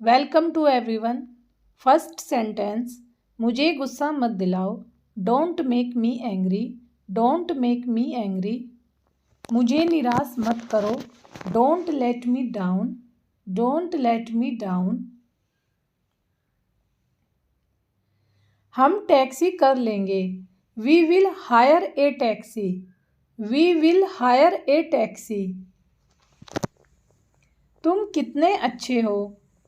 Welcome to everyone. First sentence, मुझे गुस्सा मत दिलाओ। Don't make me angry. Don't make me angry. मुझे निराश मत करो। Don't let me down. Don't let me down. हम टैक्सी कर लेंगे। We will hire a taxi. We will hire a taxi. तुम कितने अच्छे हो।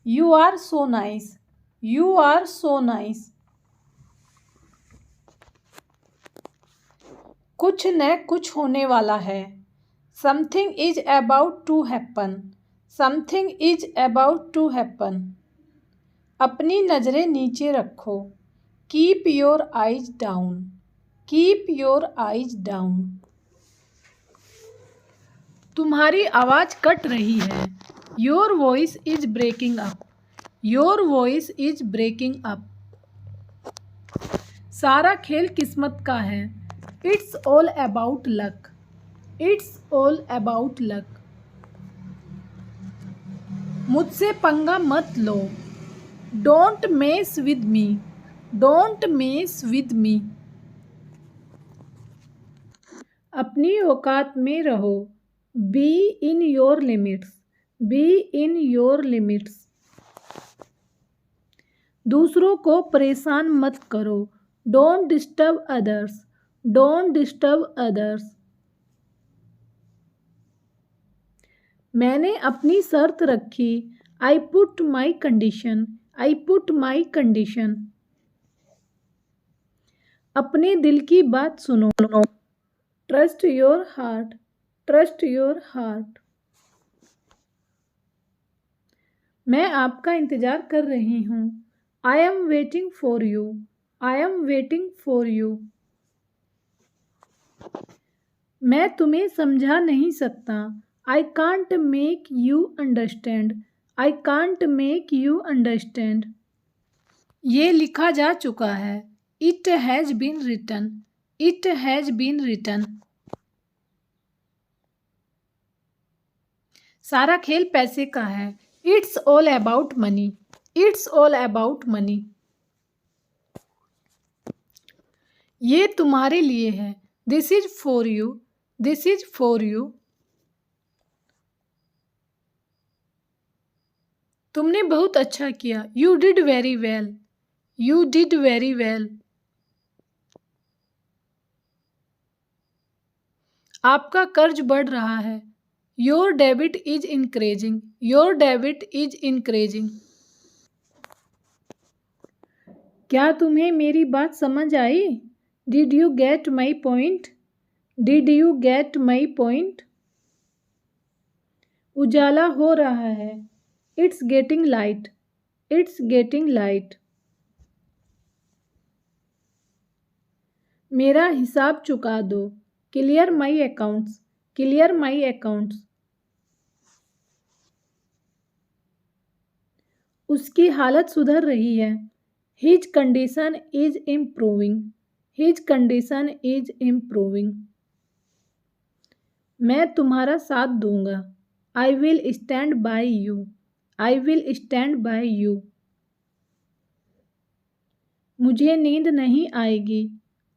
You are so nice. You are so nice. कुछ न कुछ होने वाला है। Something is about to happen. Something is about to happen. अपनी नज़रें नीचे रखो। Keep your eyes down. Keep your eyes down. तुम्हारी आवाज़ कट रही है। Your voice is breaking up. Your voice is breaking up. सारा खेल किस्मत का है। It's all about luck. It's all about luck. मुझसे पंगा मत लो। Don't mess with me. Don't mess with me. अपनी औकात में रहो। Be in your limits. Be in your limits. दूसरों को परेशान मत करो। Don't disturb others. Don't disturb others. मैंने अपनी शर्त रखी। I put my condition. I put my condition. अपने दिल की बात सुनो। Trust your heart. Trust your heart. मैं आपका इंतज़ार कर रही हूँ। I am waiting for you. I am waiting for you. मैं तुम्हें समझा नहीं सकता। I can't make you understand. I can't make you understand. ये लिखा जा चुका है। It has been written. It has been written. सारा खेल पैसे का है। It's all about money. It's all about money. ये तुम्हारे लिए है। This is for you. This is for you. तुमने बहुत अच्छा किया। You did very well. You did very well. आपका कर्ज बढ़ रहा है। Your debit is increasing. Your debit is increasing. क्या तुम्हें मेरी बात समझ आई? Did you get my point? Did you get my point? उजाला हो रहा है। It's getting light. It's getting light. मेरा हिसाब चुका दो। Clear my accounts. Clear my accounts. उसकी हालत सुधर रही है। His condition is improving. His condition is improving. मैं तुम्हारा साथ दूंगा। I will stand by you. I will stand by you. मुझे नींद नहीं आएगी।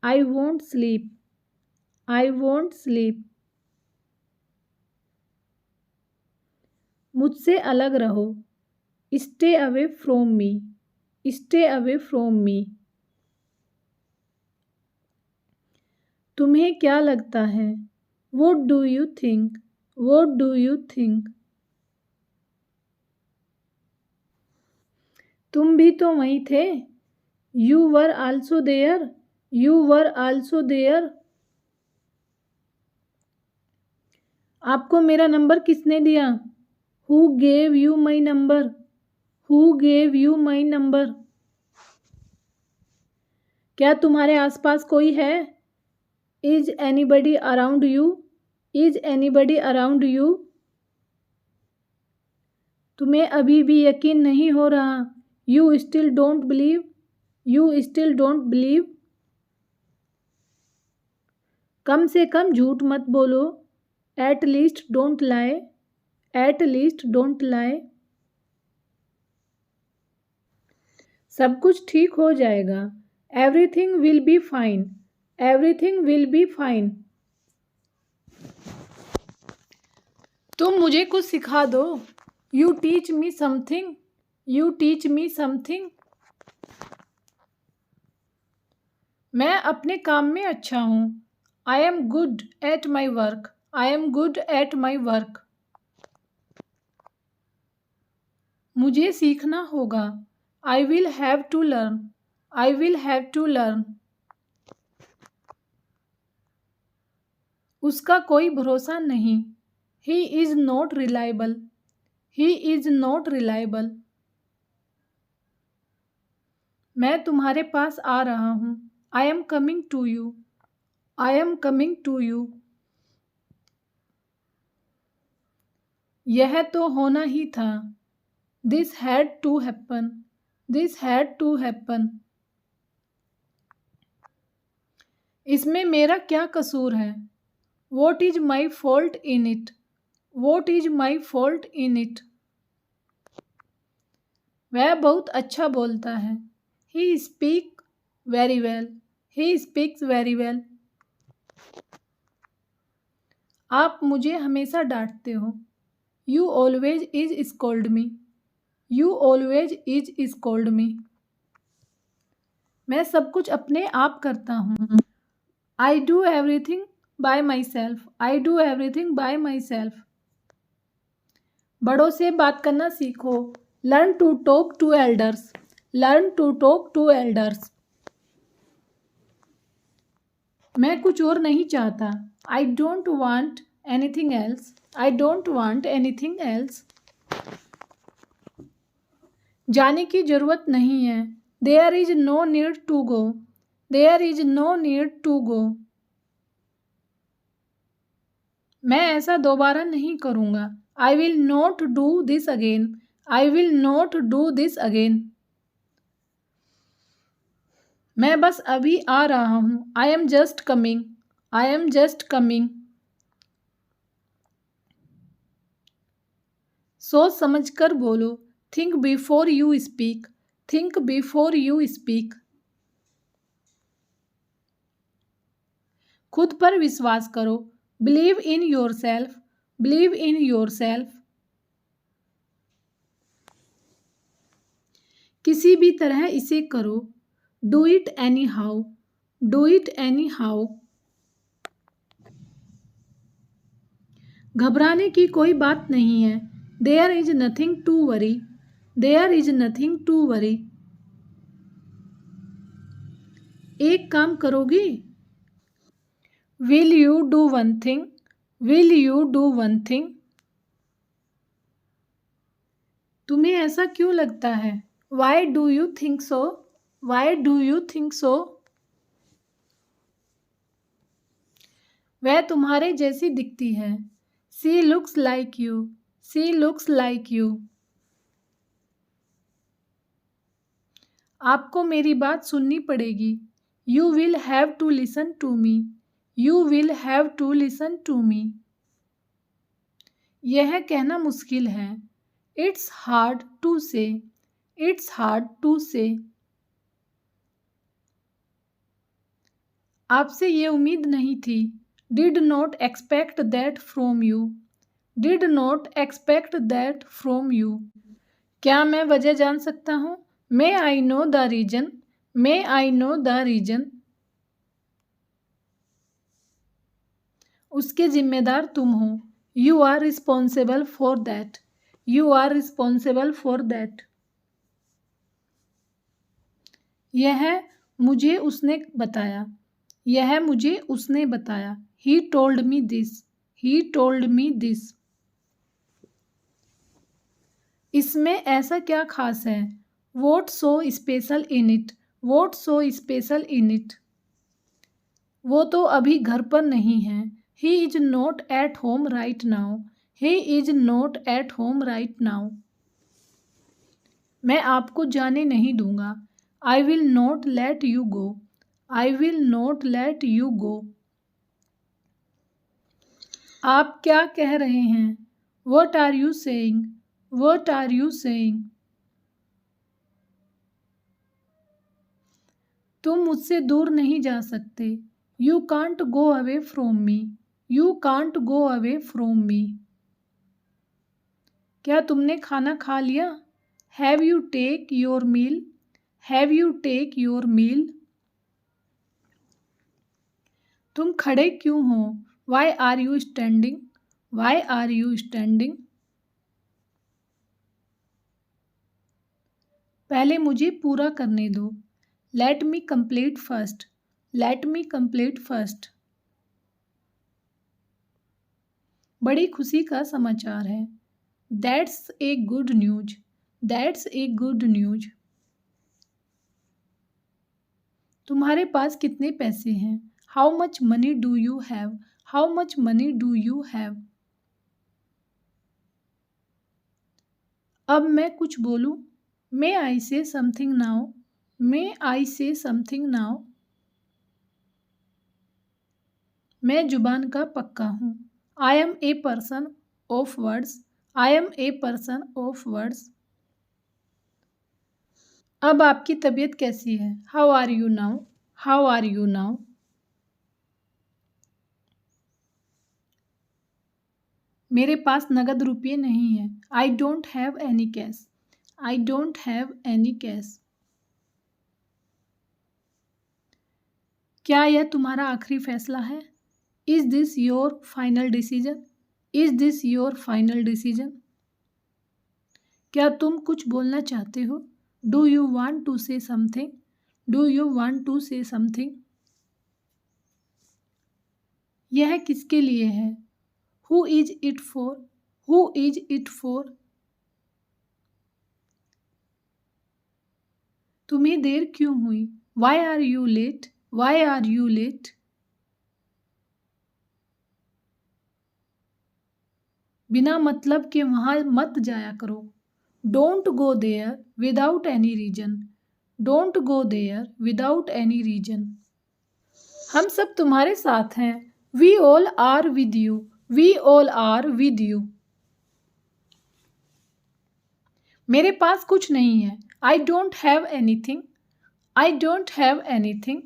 I won't sleep. I won't sleep. मुझसे अलग रहो। Stay away from me. Stay away from मी। तुम्हें क्या लगता है? What do you think? What do you think? तुम भी तो वहीं थे। You were also there. You were also there. आपको मेरा नंबर किसने दिया? Who gave you my number? Who gave you my number? क्या तुम्हारे आसपास कोई है? Is anybody around you? Is anybody around you? तुम्हें अभी भी यकीन नहीं हो रहा। You still don't believe. You still don't believe. कम से कम झूठ मत बोलो। At least don't lie. At least don't lie. सब कुछ ठीक हो जाएगा। Everything will be fine. Everything will be fine. तुम मुझे कुछ सिखा दो। You teach me something. You teach me something. मैं अपने काम में अच्छा हूँ। I am good at my work. I am good at my work. मुझे सीखना होगा। I will have to learn. I will have to learn. उसका कोई भरोसा नहीं। ही is not reliable. He is not reliable. मैं तुम्हारे पास आ रहा हूँ। I am coming to you. I am coming to you. यह तो होना ही था। This had to happen. This had to happen. इसमें मेरा क्या कसूर है? What is my fault in it? What is my fault in it? वह बहुत अच्छा बोलता है। He speak very well. He speaks very well. आप मुझे हमेशा डांटते हो। You always is scold me. You always is scold me. मैं सब कुछ अपने आप करता हूँ। I do everything by my self. I do everything by my self. बड़ों से बात करना सीखो। Learn to talk to elders. Learn to talk to elders. मैं कुछ और नहीं चाहता। I don't want anything else. I don't want anything else. जाने की जरूरत नहीं है। There is no need to go. There is no need to go. मैं ऐसा दोबारा नहीं करूँगा। I will not do this again. I will not do this again. मैं बस अभी आ रहा हूँ। I am just coming. I am just coming. सोच समझ कर बोलो। Think before you speak. Think before you speak. खुद पर विश्वास करो। Believe in your self. Believe in your self. किसी भी तरह इसे करो। Do it anyhow. Do it anyhow. घबराने की कोई बात नहीं है। There is nothing to worry. There is nothing to worry. एक काम करोगी? Will you do one thing? Will you do one thing? तुम्हें ऐसा क्यों लगता है? Why do you think so? Why do you think so? वह तुम्हारे जैसी दिखती है। She looks like you. She looks like you. आपको मेरी बात सुननी पड़ेगी। You will have to listen to me. You will have to listen to me. यह कहना मुश्किल है। It's hard to say. It's hard to say. आपसे ये उम्मीद नहीं थी। Did not expect that from you. Did not expect that from you. क्या मैं वजह जान सकता हूँ? May I know the reason. May I know the reason. उसके जिम्मेदार तुम हो। You are responsible for that. You are responsible for that. यह मुझे उसने बताया। यह मुझे उसने बताया। He told me this. He told me this. इसमें ऐसा क्या खास है? What so special in it? What so special in it? वो तो अभी घर पर नहीं है। He is not at home right now. He is not at home right now. मैं आपको जाने नहीं दूंगा। आई will not let you go. I will not let you go. आप क्या कह रहे हैं? What are you saying? What are you saying? तुम मुझसे दूर नहीं जा सकते। You can't go away from me. You can't go away from me. क्या तुमने खाना खा लिया? Have you take your meal? Have you take your meal? तुम खड़े क्यों हो? Why are you standing? Why are you standing? पहले मुझे पूरा करने दो। Let me complete first. Let me complete first. बड़ी खुशी का समाचार है। That's a good news. That's a good news. तुम्हारे पास कितने पैसे हैं? How much money do you have? How much money do you have? अब मैं कुछ बोलूं? मे आई से समथिंग नाउ? मे आई से समथिंग नाउ? मैं जुबान का पक्का हूँ। I am a person of words. I am a person of words. अब आपकी तबीयत कैसी है? How are you now? How are you now? मेरे पास नगद रुपये नहीं है। I don't have any cash. I don't have any cash. क्या यह तुम्हारा आखिरी फैसला है? Is this your final decision? Is this your final decision? क्या तुम कुछ बोलना चाहते हो? Do you want to say something? Do you want to say something? यह किसके लिए है? Who is it for? Who is it for? तुम्हें देर क्यों हुई? Why are you late? Why are you late? बिना मतलब के वहां मत जाया करो। Don't go there without any reason. Don't go there without any reason. हम सब तुम्हारे साथ हैं। We all are with you. We all are with you. मेरे पास कुछ नहीं है। I don't have anything. I don't have anything.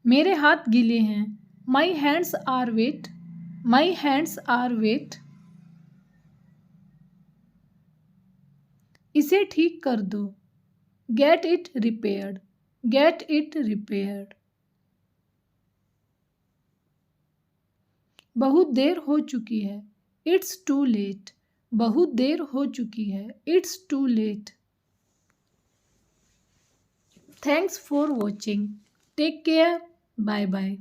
मेरे हाथ गीले हैं। My hands are wet. My hands are wet. इसे ठीक कर दो। Get it repaired. Get it repaired. बहुत देर हो चुकी है। It's too late. बहुत देर हो चुकी है। It's too late. Thanks for watching. Take care. Bye bye.